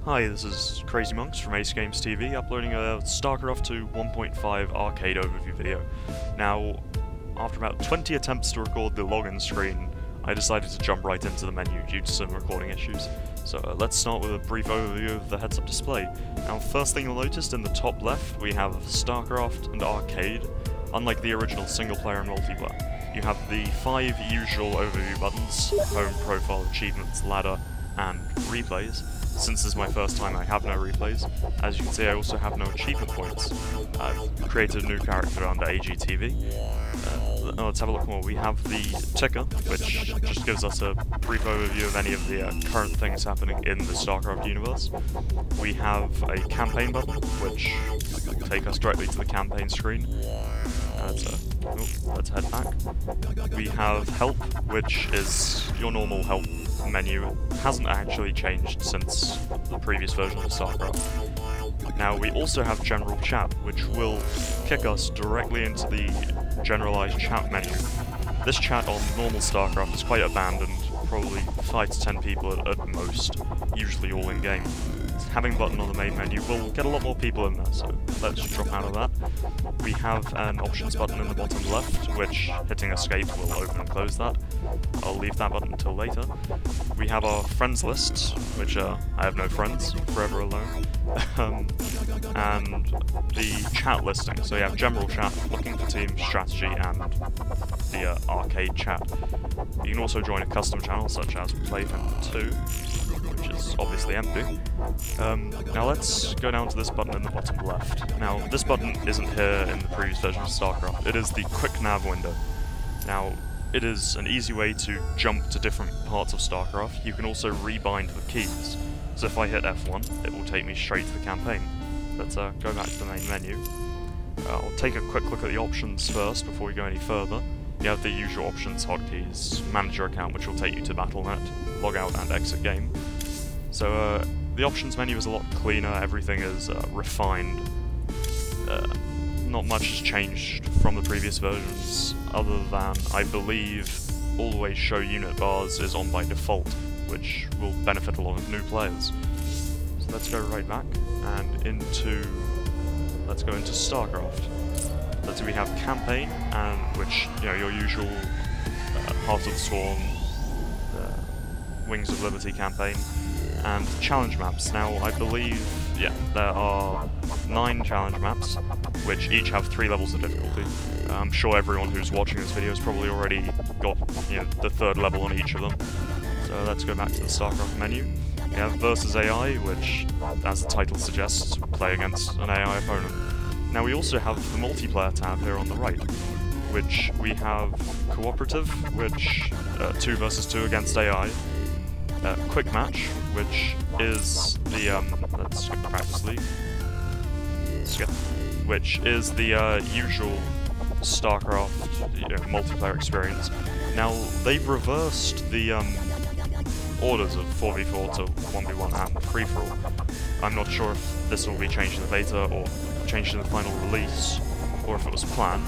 Hi, this is CrazyMonks from AceGamesTV, uploading a Starcraft 2 1.5 arcade overview video. Now, after about 20 attempts to record the login screen, I decided to jump right into the menu due to some recording issues. So let's start with a brief overview of the heads-up display. Now, first thing you'll notice in the top left, we have Starcraft and Arcade. Unlike the original single-player and multiplayer, you have the 5 usual overview buttons: Home, Profile, Achievements, Ladder, and Replays. Since this is my first time, I have no replays. As you can see, I also have no achievement points. I've created a new character under AGTV. Let's have a look more. We have the ticker, which just gives us a brief overview of any of the current things happening in the StarCraft universe. We have a campaign button, which will take us directly to the campaign screen. Let's head back. We have help, which is your normal help menu. It hasn't actually changed since the previous version of StarCraft. Now, we also have general chat, which will kick us directly into the generalized chat menu. This chat on normal StarCraft is quite abandoned, probably 5 to 10 people at most, usually all in-game. Having a button on the main menu will get a lot more people in there, so let's drop out of that. We have an options button in the bottom left, which hitting escape will open and close that. I'll leave that button until later. We have our friends list, which I have no friends, forever alone. And the chat listing, so you have general chat, looking for team, strategy, and the arcade chat. You can also join a custom channel, such as Playfin 2, which is obviously empty. Now let's go down to this button in the bottom left. Now, this button isn't here in the previous version of StarCraft. It is the quick nav window. Now, it is an easy way to jump to different parts of StarCraft. You can also rebind the keys. So if I hit F1, it will take me straight to the campaign. Let's go back to the main menu. I'll take a quick look at the options first before we go any further. You have the usual options hotkeys, manage your account, which will take you to Battle.net, log out and exit game. So the options menu is a lot cleaner, everything is refined. Not much has changed from the previous versions, other than, I believe, always show unit bars is on by default, which will benefit a lot of new players. So let's go right back, and let's go into StarCraft. So we have campaign, and which, you know, your usual Heart of the Swarm, Wings of Liberty campaign, and challenge maps. Now, I believe, yeah, there are 9 challenge maps, which each have 3 levels of difficulty. I'm sure everyone who's watching this video has probably already got, you know, the 3rd level on each of them. So let's go back to the StarCraft menu. We have versus AI, which, as the title suggests, play against an AI opponent. Now, we also have the multiplayer tab here on the right, which we have cooperative, which 2 versus 2 against AI. Quick match, which is the let's skip practice league. Which is the usual StarCraft multiplayer experience. Now, they've reversed the orders of 4v4 to 1v1 and free-for-all. I'm not sure if this will be changed in the beta or changed in the final release, or if it was planned.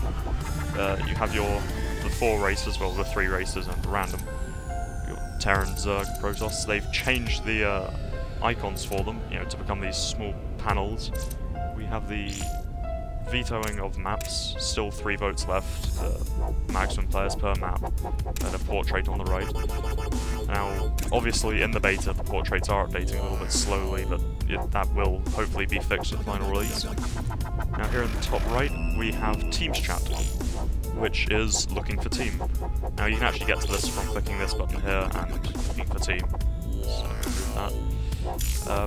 You have the 4 races, well, the 3 races and random. Terran, Zerg, Protoss. They've changed the icons for them, you know, to become these small panels. We have the vetoing of maps, still 3 votes left, maximum players per map, and a portrait on the right. Now, obviously in the beta, the portraits are updating a little bit slowly, but that will hopefully be fixed at the final release. Now, here in the top right, we have Teams Chat, which is looking for team. Now, you can actually get to this from clicking this button here and looking for team. So, move that.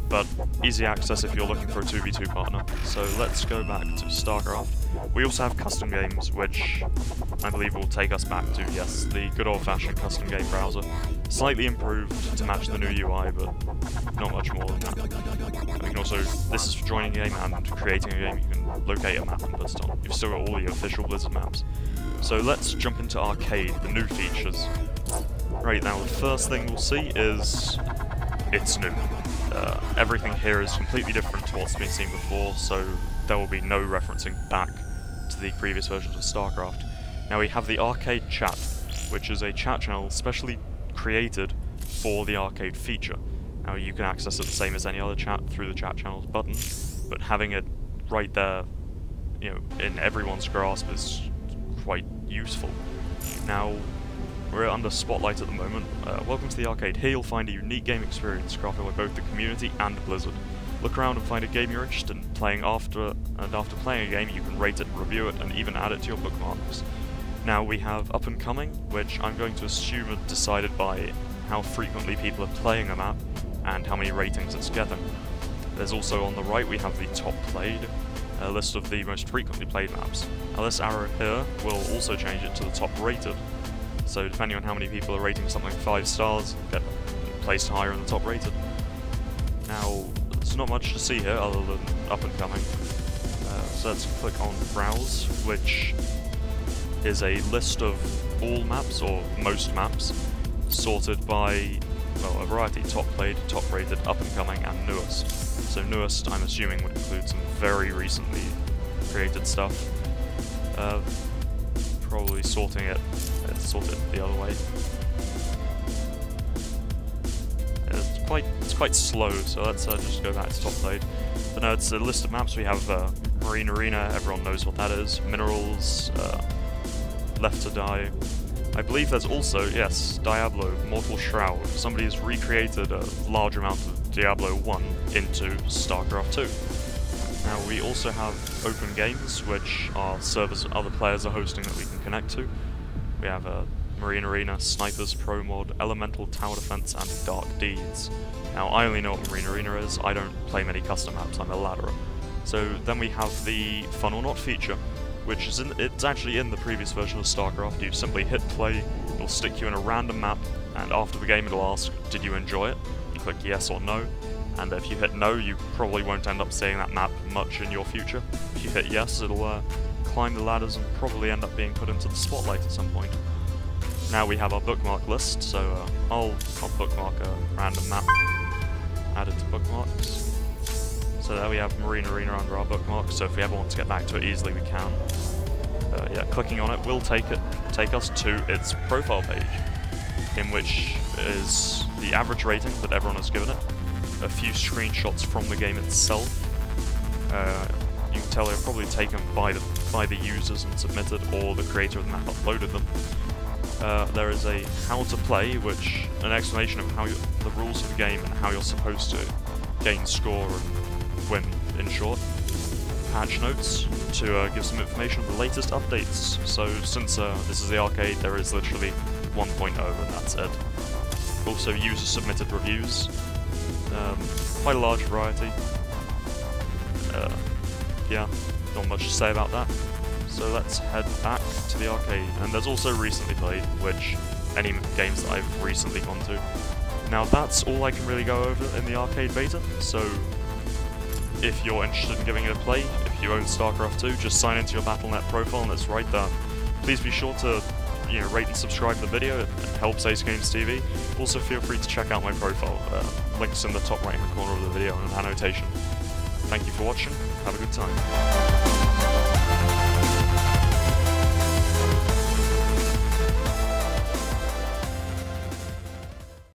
But easy access if you're looking for a 2v2 partner. So let's go back to StarCraft. We also have custom games, which I believe will take us back to, yes, the good old-fashioned custom game browser. Slightly improved to match the new UI, but not much more than that. You can also, this is for joining a game and creating a game. You can locate a map and put it on. You've still got all the official Blizzard maps. So let's jump into Arcade, the new features. Right, now the first thing we'll see is it's new. Everything here is completely different to what's been seen before, so there will be no referencing back to the previous versions of StarCraft. Now we have the Arcade Chat, which is a chat channel specially created for the Arcade feature. Now you can access it the same as any other chat through the chat channels button, but having it right there, you know, in everyone's grasp is quite useful. Now, we're under Spotlight at the moment. Welcome to the arcade. Here you'll find a unique game experience crafted by both the community and Blizzard. Look around and find a game you're interested in playing after playing a game you can rate it, review it, and even add it to your bookmarks. Now we have Up and Coming, which I'm going to assume are decided by how frequently people are playing a map and how many ratings it's getting. There's also on the right we have the top played, a list of the most frequently played maps. Now this arrow here will also change it to the top rated. So depending on how many people are rating something 5 stars, get placed higher in the top rated. Now, there's not much to see here other than Up and Coming. So let's click on Browse, which is a list of all maps, or most maps, sorted by, well, a variety: top played, top rated, up and coming, and newest. So newest, I'm assuming, would include some very recently created stuff. Probably sorting it the other way. It's quite slow, so let's just go back to top played. But no, it's a list of maps. We have Marine Arena, everyone knows what that is, Minerals, Left to Die. I believe there's also, yes, Diablo, Mortal Shroud. Somebody's recreated a large amount of Diablo 1 into Starcraft 2. Now we also have Open Games, which are servers that other players are hosting that we can connect to. We have Marine Arena, Snipers Pro Mod, Elemental Tower Defense, and Dark Deeds. Now I only know what Marine Arena is, I don't play many custom maps, I'm a ladderer. So then we have the Fun or Not feature, which is it's actually in the previous version of Starcraft. You simply hit play, it'll stick you in a random map, and after the game it'll ask, did you enjoy it? You click yes or no, and if you hit no, you probably won't end up seeing that map much in your future. If you hit yes, it'll climb the ladders and probably end up being put into the spotlight at some point. Now we have our bookmark list, so I'll bookmark a random map, add it to bookmarks. So there we have Marine Arena under our bookmarks, so if we ever want to get back to it easily, we can. Yeah, clicking on it will take us to its profile page, in which is the average rating that everyone has given it, a few screenshots from the game itself. You can tell they're probably taken by the users and submitted, or the creator of the map uploaded them. There is a how to play, which an explanation of how the rules of the game and how you're supposed to gain score and win, in short. Patch notes to give some information on the latest updates. So since this is the arcade, there is literally 1.0 and that's it. Also user submitted reviews. Quite a large variety. Yeah, not much to say about that. So let's head back to the arcade. And there's also recently played, which any games that I've recently gone to. Now that's all I can really go over in the arcade beta, so if you're interested in giving it a play, if you own StarCraft 2, just sign into your Battle.net profile and it's right there. Please be sure to rate and subscribe to the video, it helps AceGamesTV. Also feel free to check out my profile, links in the top right hand corner of the video and an annotation. Thank you for watching, have a good time.